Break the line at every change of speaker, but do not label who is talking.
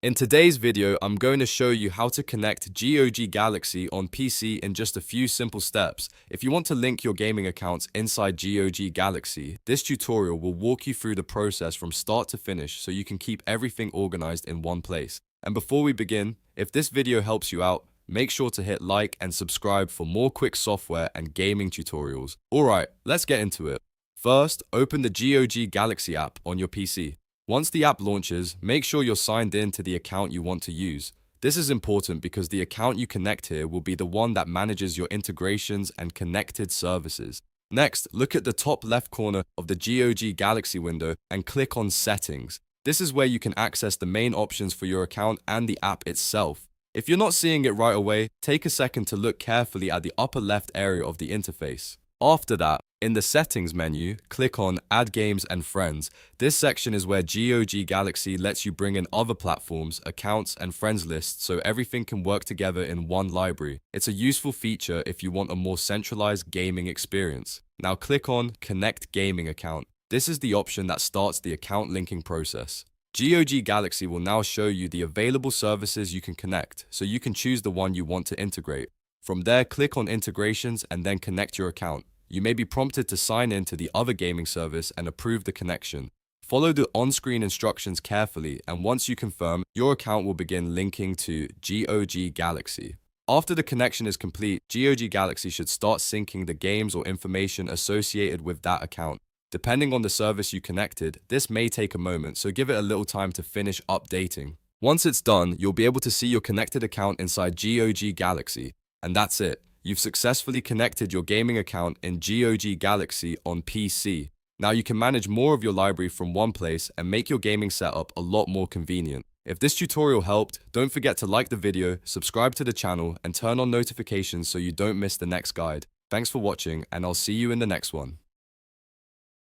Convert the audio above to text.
In today's video, I'm going to show you how to connect GOG Galaxy on PC in just a few simple steps. If you want to link your gaming accounts inside GOG Galaxy, this tutorial will walk you through the process from start to finish so you can keep everything organized in one place. And before we begin, if this video helps you out, make sure to hit like and subscribe for more quick software and gaming tutorials. Alright, let's get into it. First, open the GOG Galaxy app on your PC. Once the app launches, make sure you're signed in to the account you want to use. This is important because the account you connect here will be the one that manages your integrations and connected services. Next, look at the top left corner of the GOG Galaxy window and click on Settings. This is where you can access the main options for your account and the app itself. If you're not seeing it right away, take a second to look carefully at the upper left area of the interface. After that, in the Settings menu, click on Add Games and Friends. This section is where GOG Galaxy lets you bring in other platforms, accounts, and friends lists so everything can work together in one library. It's a useful feature if you want a more centralized gaming experience. Now click on Connect Gaming Account. This is the option that starts the account linking process. GOG Galaxy will now show you the available services you can connect, so you can choose the one you want to integrate. From there, click on Integrations and then connect your account. You may be prompted to sign in to the other gaming service and approve the connection. Follow the on-screen instructions carefully, and once you confirm, your account will begin linking to GOG Galaxy. After the connection is complete, GOG Galaxy should start syncing the games or information associated with that account. Depending on the service you connected, this may take a moment, so give it a little time to finish updating. Once it's done, you'll be able to see your connected account inside GOG Galaxy. And that's it. You've successfully connected your gaming account in GOG Galaxy on PC. Now you can manage more of your library from one place and make your gaming setup a lot more convenient. If this tutorial helped, don't forget to like the video, subscribe to the channel, and turn on notifications so you don't miss the next guide. Thanks for watching, and I'll see you in the next one.